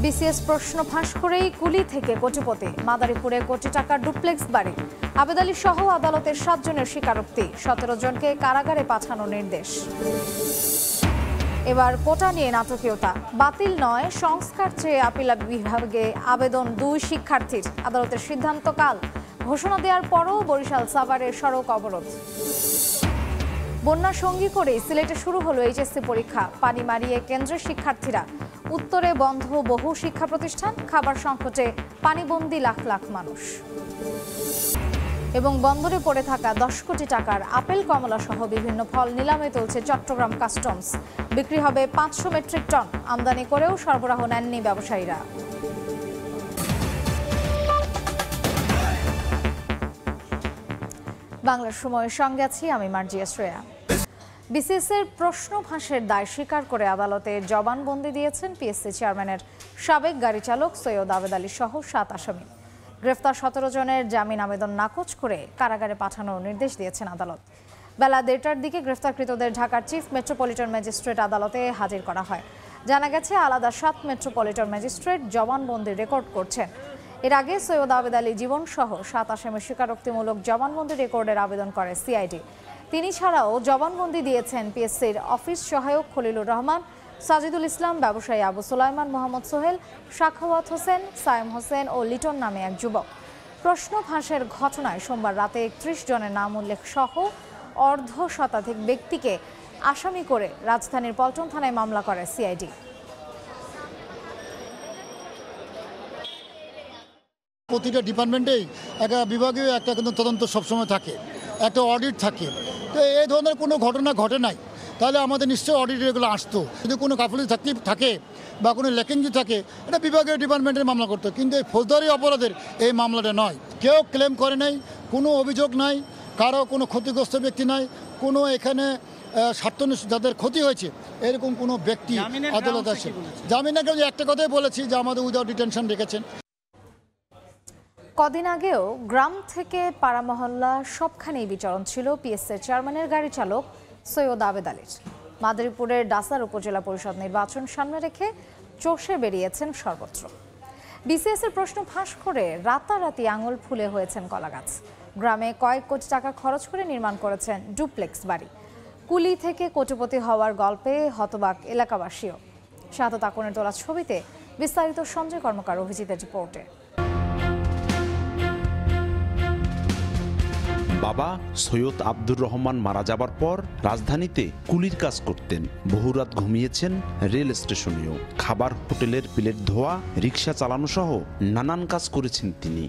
BCS প্রশ্ন ফাঁস করেই কুলি থেকে কোটিপতি, মাদারীপুরে কোটি টাকার ডুপ্লেক্স বাড়ি। আবেদ আলী সহ আদালতের 7 জনের স্বীকারোক্তি, 17 জনকে কারাগারে পাঠানোর নির্দেশ। এবার কোটা নিয়ে নাটকীয়তা, বাতিল নয় সংস্কার চেয়ে আপিল বিভাগে আবেদন 2 শিক্ষার্থীর। আদালতের সিদ্ধান্ত কাল। ঘোষণা দেওয়ার পরও বরিশাল সাভারের সড়ক অবরোধ। বন্যা সঙ্গী করে সিলেটে শুরু হলো এইচএসসি পরীক্ষা, পানি মারিয়ে কেন্দ্রের শিক্ষার্থীরা। উত্তরে বন্ধ বহু শিক্ষা প্রতিষ্ঠান, খাবার সংকটে পানিবন্দী লাখ লাখ মানুষ। এবং বন্দরে পড়ে থাকা 10 কোটি টাকার আপেল, কমলা সহ বিভিন্ন ফল নিলামে তুলছে চট্টগ্রাম কাস্টমস। বিক্রি হবে 500 মেট্রিক টন। আমদানি করেও সরবরাহ নেননি ব্যবসায়ীরা। বাংলার সময়ের সঙ্গে আছি আমি মার্জিয়া শ্রেয়া। বিসিএস এর প্রশ্ন ফাঁসের দায় স্বীকার করে আদালতে জবানবন্দি দিয়েছেন পিএসসি চেয়ারম্যানের সাবেক গাড়ি চালক সৈয়দ আবেদ আলী সহ 7 আসামি। গ্রেফতার 17 জনের জামিন আবেদন নাকচ করে কারাগারে পাঠানোর নির্দেশ দিয়েছেন আদালত। বেলা 1:30টার দিকে গ্রেফতারকৃতদের ঢাকার চিফ মেট্রোপলিটন ম্যাজিস্ট্রেট আদালতে হাজির করা হয়। জানা গেছে আলাদা 7 মেট্রোপলিটন ম্যাজিস্ট্রেট জবানবন্দি রেকর্ড করছেন। এর আগে সৈয়দ আবেদ আলী জীবন সহ 7 আসামির স্বীকারোক্তিমূলক জবানবন্দি রেকর্ডের আবেদন করে সিআইডি। তিনি ছাড়াও জবানবন্দি দিয়েছেন পিএসসির অফিস সহায়ক খলিলুর রহমান, সাজিদুল ইসলাম, ব্যবসায়ী আবু সুলাইমান, মোহাম্মদ সোহেল, সাখাওয়াত হোসেন, সায়েম হোসেন ও লিটন নামে এক যুবক। প্রশ্ন ফাঁসের ঘটনায় সোমবার রাতে 31 জনের নাম উল্লেখ সহ অর্ধ শতাধিক ব্যক্তিকে আসামি করে রাজধানীর পল্টন থানায় মামলা করে সিআইডি। প্রতিটা ডিপার্টমেন্টেই একটা বিভাগীয় একটা কিন্তু তদন্ত সবসময় থাকে, একটা অডিট থাকে। তো এই ধরনের কোনো ঘটনা ঘটে নাই, তাহলে আমাদের নিশ্চয়ই অডিট এগুলো আসতো। যদি কোনো গাফিলতি থাকে বা কোনো ল্যাকিংজি থাকে, এটা বিভাগীয় ডিপার্টমেন্টের মামলা করতো, কিন্তু এই ফৌজদারি অপরাধের এই মামলাটা নয়। কেউ ক্লেম করে নাই, কোনো অভিযোগ নাই, কারো কোনো ক্ষতিগ্রস্ত ব্যক্তি নাই, কোনো এখানে স্বার্থনিষ্ঠ যাদের ক্ষতি হয়েছে এরকম কোনো ব্যক্তি আদালত আছে। জামিনের কাছে একটা কথাই বলেছি যে আমাদের উইদাউট ডিটেনশন রেখেছেন। কদিন আগেও গ্রাম থেকে পাড়া মহল্লা সবখানেই বিচরণ ছিল পিএসসি চেয়ারম্যানের গাড়ি চালক সৈয়দ আবেদ আলীর। মাদারীপুরের ডাসার উপজেলা পরিষদ নির্বাচন সামনে রেখে চষে বেরিয়েছেন সর্বত্র। বিসিএস এর প্রশ্ন ফাঁস করে রাতারাতি আঙুল ফুলে হয়েছেন কলাগাছ। গ্রামে কয়েক কোটি টাকা খরচ করে নির্মাণ করেছেন ডুপ্লেক্স বাড়ি। কুলি থেকে কোটিপতি হওয়ার গল্পে হতবাক এলাকাবাসীও। শাহাদাত আকনের তোলা ছবিতে বিস্তারিত সঞ্জয় কর্মকার অভিজিতের রিপোর্টে। বাবা সৈয়দ আব্দুর রহমান মারা যাবার পর রাজধানীতে কুলির কাজ করতেন। বহুরাত ঘুমিয়েছেন রেল স্টেশনেও। খাবার, হোটেলের প্লেট ধোয়া, রিক্সা চালানো সহ নানান কাজ করেছেন তিনি।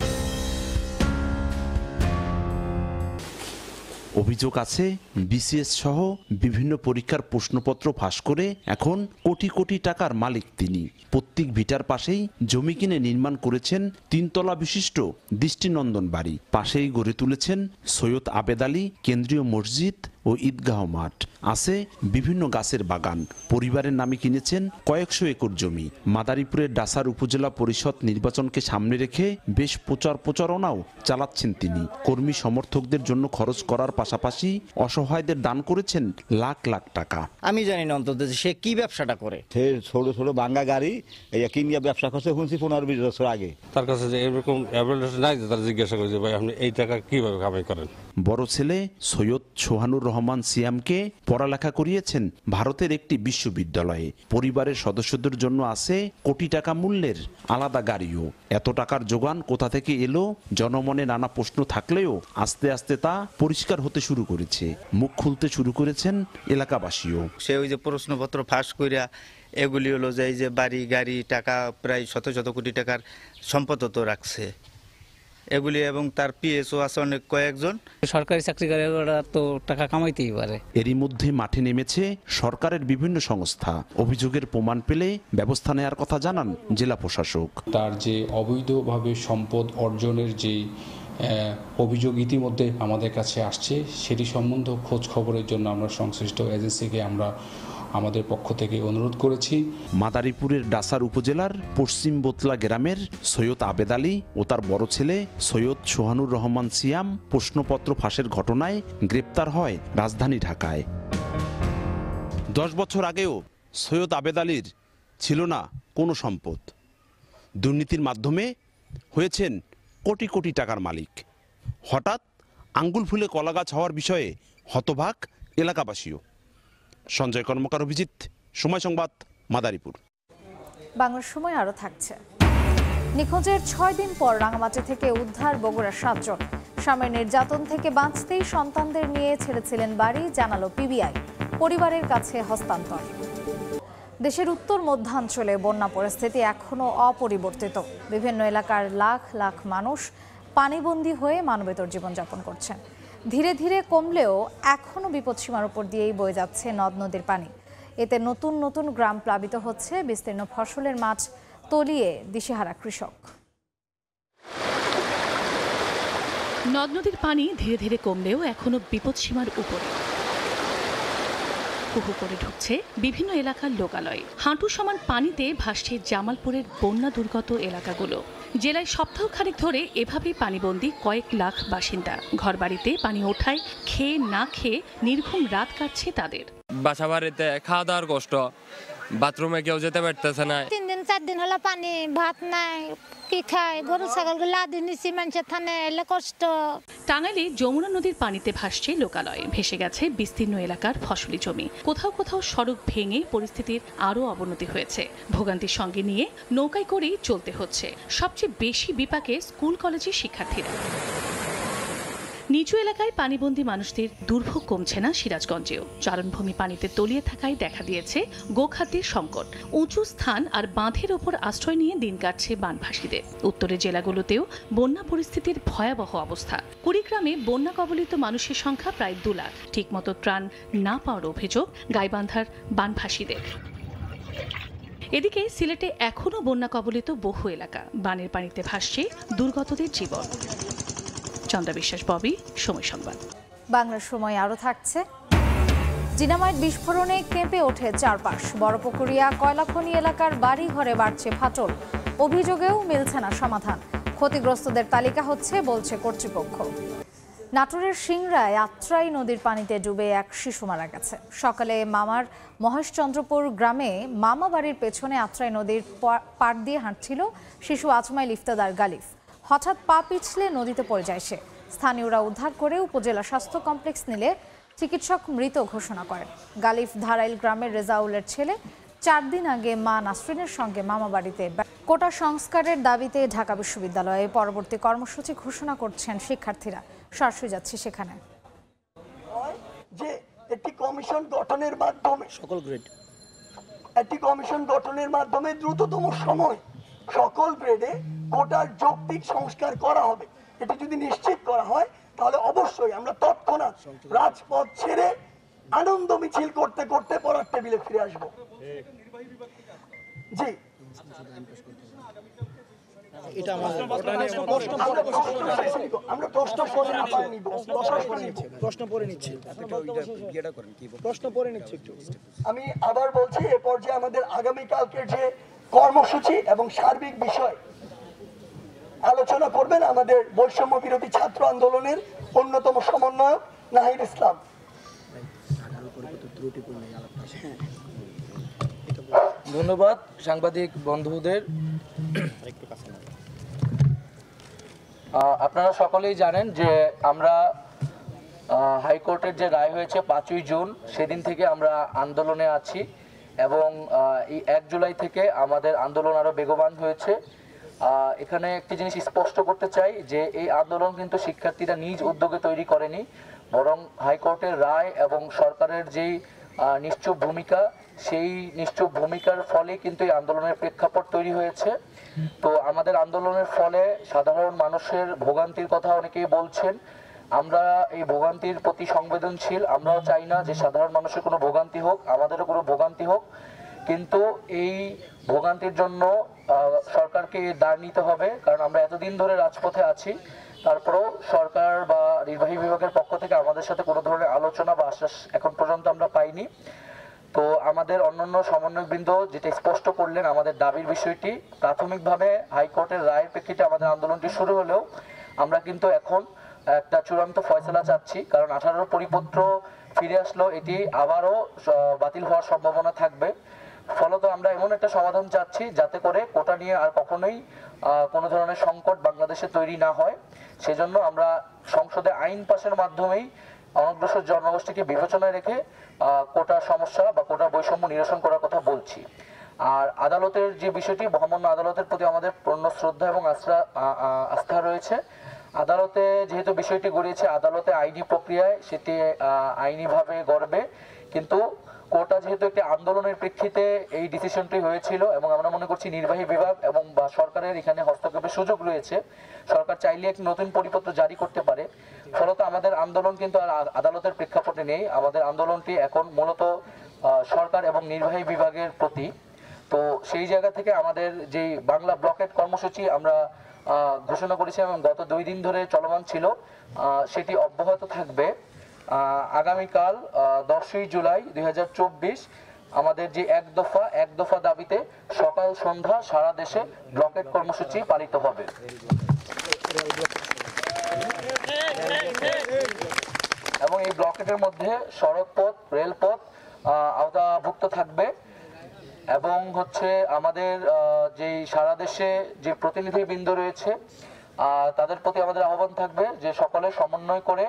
অভিযোগ আছে বিসিএস সহ বিভিন্ন পরীক্ষার প্রশ্নপত্র ফাঁস করে এখন কোটি কোটি টাকার মালিক তিনি। প্রত্যেক ভিটার পাশেই জমি কিনে নির্মাণ করেছেন 3 তলা বিশিষ্ট দৃষ্টিনন্দন বাড়ি। পাশেই গড়ে তুলেছেন সৈয়দ আবেদ আলী কেন্দ্রীয় মসজিদ ও ঈদগাহ মাঠ। আছে বিভিন্ন গাছের বাগান। পরিবারের নামে কিনেছেন কয়েকশো একর জমি। মাদারীপুরের ডাসার উপজেলা পরিষদ নির্বাচনকে সামনে রেখে বেশ প্রচারণাও চালাচ্ছেন তিনি। কর্মী সমর্থকদের জন্য খরচ করার পাশাপাশি অসহায়দের দান করেছেন লাখ লাখ টাকা। আমি জানি না অন্তত সে কি ব্যবসাটা করে। সে ছোট ছোট ভাঙ্গা গাড়ি কিনিয়া ব্যবসা করছে, শুনছি 15-20 বছর আগে। তার কাছে যে এরকম অ্যাভেলেবল নাই, তারা জিজ্ঞাসা করে যে ভাই আপনি এই টাকা কিভাবে কামাই করেন। বড় ছেলে সৈয়দ সোহানুর রহমান সিয়ামকে পড়ালেখা করিয়েছেন ভারতের একটি বিশ্ববিদ্যালয়ে। পরিবারের সদস্যদের জন্য আছে কোটি টাকা মূল্যের আলাদা গাড়িও। এত টাকার যোগান কোথা থেকে এলো? জনমনে নানা প্রশ্ন থাকলেও আস্তে আস্তে তা পরিষ্কার হতে শুরু করেছে। মুখ খুলতে শুরু করেছেন এলাকাবাসীও। সে ওই যে প্রশ্নপত্র ফাঁস কইরা এগুলি হলো যে এই যে বাড়ি গাড়ি টাকা প্রায় শত শত কোটি টাকার সম্পদ তো রাখছে এগুলি, এবং তার পিএসও আছে অনেক কয়েকজন। সরকারি চাকরিকারীরা তো টাকা কামাইতেই পারে। এরই মধ্যে মাঠে নেমেছে সরকারের বিভিন্ন সংস্থা। অভিযোগের প্রমাণ পেলে ব্যবস্থা নেওয়ার কথা জানান জেলা প্রশাসক। তার যে অবৈধভাবে সম্পদ অর্জনের যে অভিযোগ ইতিমধ্যে আমাদের কাছে আসছে, সেটি সম্বন্ধে খোঁজ খবরের জন্য আমরা সংশ্লিষ্ট এজেন্সিকে আমাদের পক্ষ থেকে অনুরোধ করেছি। মাদারীপুরের ডাসার উপজেলার পশ্চিম বোতলা গ্রামের সৈয়দ আবেদ আলী ও তার বড় ছেলে সৈয়দ সোহানুর রহমান সিয়াম প্রশ্নপত্র ফাঁসের ঘটনায় গ্রেপ্তার হয় রাজধানী ঢাকায়। 10 বছর আগেও সৈয়দ আবেদ আলীর ছিল না কোনো সম্পদ। দুর্নীতির মাধ্যমে হয়েছেন কোটি কোটি টাকার মালিক। হঠাৎ আঙ্গুল ফুলে কলাগাছ হওয়ার বিষয়ে হতবাক এলাকাবাসীও। সঞ্জয় কর্মকার, অভিজিৎ, সময় সংবাদ, মাদারীপুর। বাংলার সময় আরও থাকছে। নিখোঁজের 6 দিন পর রাঙামাটি থেকে উদ্ধার বগুড়ার 7 জন। স্বামীর নির্যাতন থেকে বাঁচতেই সন্তানদের নিয়ে ছেড়েছিলেন বাড়ি, জানালো পিবিআই। পরিবারের কাছে হস্তান্তর। দেশের উত্তর মধ্যাঞ্চলে বন্যা পরিস্থিতি এখনো অপরিবর্তিত। বিভিন্ন এলাকার লাখ লাখ মানুষ পানিবন্দী হয়ে মানবেতর জীবনযাপন করছেন। ধীরে ধীরে কমলেও এখনো বিপদসীমার উপর দিয়েই বয়ে যাচ্ছে নদ নদীর পানি। এতে নতুন নতুন গ্রাম প্লাবিত হচ্ছে, বিস্তীর্ণ ফসলের মাঠ তলিয়ে দিশেহারা কৃষক। নদ নদীর পানি ধীরে ধীরে কমলেও এখনো বিপদসীমার উপরে। কুহু করে ঢুকছে বিভিন্ন এলাকার লোকালয়। হাঁটু সমান পানিতে ভাসছে জামালপুরের বন্যা দুর্গত এলাকাগুলো। জেলায় সপ্তাহখানেক ধরে এভাবেই পানিবন্দী কয়েক লাখ বাসিন্দা। ঘরবাড়িতে পানি ওঠায় খেয়ে না খেয়ে নির্ঘুম রাত কাটছে তাদের। বাসা বাড়িতে খাওয়া দাওয়ার কষ্ট, বাথরুমে কেউ যেতে পারতেছে না। 3 দিন 4 দিন হলো পানি, ভাত নাই, কি খায়, গরু ছাগল লাদি নিচে মানুষের থানে এলে কষ্ট। টাঙ্গাইলে যমুনা নদীর পানিতে ভাসছে লোকালয়। ভেসে গেছে বিস্তীর্ণ এলাকার ফসলি জমি। কোথাও কোথাও সড়ক ভেঙে পরিস্থিতির আরও অবনতি হয়েছে। ভোগান্তির সঙ্গে নিয়ে নৌকায় করেই চলতে হচ্ছে। সবচেয়ে বেশি বিপাকে স্কুল কলেজের শিক্ষার্থীরা। নিচু এলাকায় পানিবন্দী মানুষদের দুর্ভোগ কমছে না সিরাজগঞ্জেও। চারণভূমি পানিতে তলিয়ে থাকায় দেখা দিয়েছে গোখাদ্যের সংকট। উঁচু স্থান আর বাঁধের ওপর আশ্রয় নিয়ে দিন কাটছে বানভাসীদের। উত্তরের জেলাগুলোতেও বন্যা পরিস্থিতির ভয়াবহ অবস্থা। কুড়িগ্রামে বন্যা কবলিত মানুষের সংখ্যা প্রায় 2 লাখ। ঠিকমতো ত্রাণ না পাওয়ার অভিযোগ গাইবান্ধার বানভাসীদের। এদিকে সিলেটে এখনও বন্যা কবলিত বহু এলাকা। বানের পানিতে ভাসছে দুর্গতদের জীবন। চন্দ্রা বিশ্বাস, ববি, সময় সংবাদ। বাংলার সময় আরও থাকছে। ডিনামাইট বিস্ফোরণে কেঁপে ওঠে চারপাশ। বড়পুকুরিয়া কয়লাখনি এলাকার বাড়ি ঘরে বাড়ছে ফাটল। অভিযোগেও মিলছে না সমাধান। ক্ষতিগ্রস্তদের তালিকা হচ্ছে বলছে কর্তৃপক্ষ। নাটোরের সিংড়ায় আত্রাই নদীর পানিতে ডুবে এক শিশু মারা গেছে। সকালে মামার মহেশচন্দ্রপুর গ্রামে মামা বাড়ির পেছনে আত্রাই নদীর পাড় দিয়ে হাঁটছিল শিশু আজমাইল ইফতেদার গালিফ। হঠাৎ পা পিছলে নদীতে পড়ে যায় সে। স্থানীয়রা উদ্ধার করে উপজেলা স্বাস্থ্য কমপ্লেক্স নিলে চিকিৎসক মৃত ঘোষণা করেন। গালিফ ধারাইল গ্রামের রেজাউলের ছেলে। 4 দিন আগে মা নাসরিনের সঙ্গে মামা বাড়িতে কোটা সংস্কারের দাবিতে ঢাকা বিশ্ববিদ্যালয়ে পরবর্তী কর্মসূচি ঘোষণা করছেন শিক্ষার্থীরা। সরাসরি যাচ্ছে সেখানে। যে একটি কমিশন গঠনের মাধ্যমে সকল গ্রেড একটি কমিশন গঠনের মাধ্যমে দ্রুততম সময় সকল গ্রেডে কোটার যৌক্তিক সংস্কার করা হবে। এটি যদি নিশ্চিত করা হয় তাহলে অবশ্যই আমরা তৎক্ষণাৎ রাজপথ ছেড়ে আনন্দ মিছিল করতে করতে পড়ার টেবিলে ফিরে আসবো। জি, আমি আবার বলছি, এ পর্যায়ে আমাদের আগামীকালকের যে কর্মসূচি এবং সার্বিক বিষয় আলোচনা করবেন আমাদের বৈষম্য বিরোধী ছাত্র আন্দোলনের অন্যতম সমন্বয়ক নাহিদ ইসলাম। ধন্যবাদ সাংবাদিক বন্ধুদের। আপনারা সকলেই জানেন যে আমরা হাইকোর্টের যে রায় হয়েছে 5ই জুন, সেদিন থেকে আমরা আন্দোলনে আছি এবং এই 1 জুলাই থেকে আমাদের আন্দোলন আরো বেগবান হয়েছে। এখানে একটি জিনিস স্পষ্ট করতে চাই যে এই আন্দোলন কিন্তু শিক্ষার্থীরা নিজ উদ্যোগে তৈরি করেনি, বরং হাইকোর্টের রায় এবং সরকারের যেই নিশ্চুপ ভূমিকা, সেই নিশ্চুপ ভূমিকার ফলে কিন্তু এই আন্দোলনের প্রেক্ষাপট তৈরি হয়েছে। তো আমাদের আন্দোলনের ফলে সাধারণ মানুষের ভোগান্তির কথা অনেকেই বলছেন। আমরা এই ভোগান্তির প্রতি সংবেদনশীল। আমরাও চাই না যে সাধারণ মানুষের কোনো ভোগান্তি হোক, আমাদেরও কোনো ভোগান্তি হোক। কিন্তু এই ভোগান্তির জন্য সরকারকে দায় নিতে হবে, কারণ আমরা এতদিন ধরে রাজপথে আছি। তারপরেও সরকার বা নির্বাহী বিভাগের পক্ষ থেকে আমাদের সাথে কোনো ধরনের আলোচনা বা আশ্বাস এখন পর্যন্ত আমরা পাইনি। তো আমাদের অন্যান্য সমন্বয়কবৃন্দ যেটা স্পষ্ট করলেন আমাদের দাবির বিষয়টি, প্রাথমিকভাবে হাইকোর্টের রায়ের প্রেক্ষিতে আমাদের আন্দোলনটি শুরু হলেও আমরা কিন্তু এখন একটা চূড়ান্ত ফয়সালা চাচ্ছি, কারণ 18 পরিপত্র ফিরে আসলো, এটি আবারও বাতিল হওয়ার সম্ভাবনা থাকবে। ফলত আমরা এমন একটা সমাধান চাচ্ছি যাতে করে কোটা নিয়ে আর কখনোই কোনো ধরনের সংকট বাংলাদেশে তৈরি না হয়। সেজন্য আমরা সংসদে আইন পাশের মাধ্যমেই অনগ্রসর জনগোষ্ঠীকে বিবেচনায় রেখে কোটা সমস্যা বা কোটা বৈষম্য নিরসন করার কথা বলছি। আর আদালতের যে বিষয়টি, মহামান্য আদালতের প্রতি আমাদের পূর্ণ শ্রদ্ধা এবং আস্থা রয়েছে। আদালতে যেহেতু বিষয়টি গড়িয়েছে, আদালতে আইনি প্রক্রিয়ায় সেটি আইনিভাবে গড়বে, কিন্তু কোটা যেহেতু একটি আন্দোলনের প্রেক্ষিতে এই ডিসিশনটি হয়েছিল এবং আমরা মনে করছি নির্বাহী বিভাগ এবং বা সরকারের এখানে হস্তক্ষেপের সুযোগ রয়েছে। সরকার চাইলে এক নতুন পরিপত্র জারি করতে পারে। ফলত আমাদের আন্দোলন কিন্তু আর আদালতের প্রেক্ষাপটে নেই। আমাদের আন্দোলনটি এখন মূলত সরকার এবং নির্বাহী বিভাগের প্রতি। তো সেই জায়গা থেকে আমাদের যে বাংলা ব্লকেট কর্মসূচি আমরা ঘোষণা করেছি এবং গত 2 দিন ধরে চলমান ছিল, সেটি অব্যাহত থাকবে। আগামীকাল 10ই জুলাই 2024 আমাদের যে এক দফা দাবিতে সকাল সন্ধ্যা সারা দেশে ব্লকেট কর্মসূচি পালিত হবে এবং এই ব্লকেটের মধ্যে সড়কপথ, রেলপথ আওতাভুক্ত থাকবে এবং আমাদের যে সারা দেশে যে প্রতিনিধিবৃন্দ রয়েছে তাদের প্রতি আমাদের আহ্বান থাকবে যে সকলে সমন্বয় করে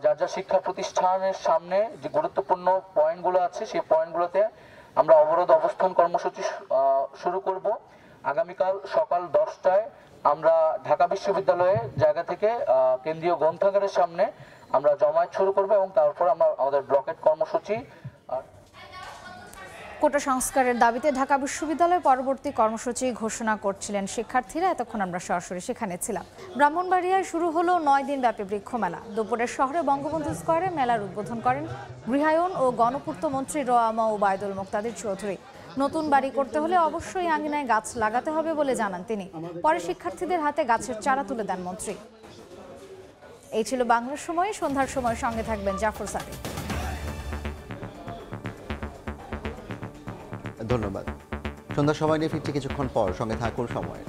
যার যা শিক্ষা প্রতিষ্ঠানের সামনে যে গুরুত্বপূর্ণ পয়েন্টগুলো আছে সেই পয়েন্টগুলোতে আমরা অবরোধ অবস্থান কর্মসূচি শুরু করব। আগামীকাল সকাল 10টায় আমরা ঢাকা বিশ্ববিদ্যালয়ের জায়গা থেকে কেন্দ্রীয় গ্রন্থাগারের সামনে আমরা জমায়েত শুরু করব এবং তারপর আমরা আমাদের ব্লকেট কর্মসূচি। কোটা সংস্কারের দাবিতে ঢাকা বিশ্ববিদ্যালয়ে পরবর্তী কর্মসূচি ঘোষণা করছিলেন শিক্ষার্থীরা। এতক্ষণ আমরা সরাসরি সেখানে ছিলাম। ব্রাহ্মণবাড়িয়ায় শুরু হলো 9 দিন ব্যাপী বৃক্ষ মেলা। দুপুরে শহরে বঙ্গবন্ধু স্কয়ারে মেলার উদ্বোধন করেন গৃহায়ন ও গণপূর্ত মন্ত্রী রোয়ামা ওবায়দুল মুক্তাদির চৌধুরী। নতুন বাড়ি করতে হলে অবশ্যই আঙিনায় গাছ লাগাতে হবে বলে জানান তিনি। পরে শিক্ষার্থীদের হাতে গাছের চারা তুলে দেন মন্ত্রী। এই ছিল বাংলার সময়। সন্ধ্যার সময় সঙ্গে থাকবেন জাফর সাদিক। ধন্যবাদ। সন্ধ্যার সময় নিয়ে ফিরছি কিছুক্ষণ পর, সঙ্গে থাকুন সময়।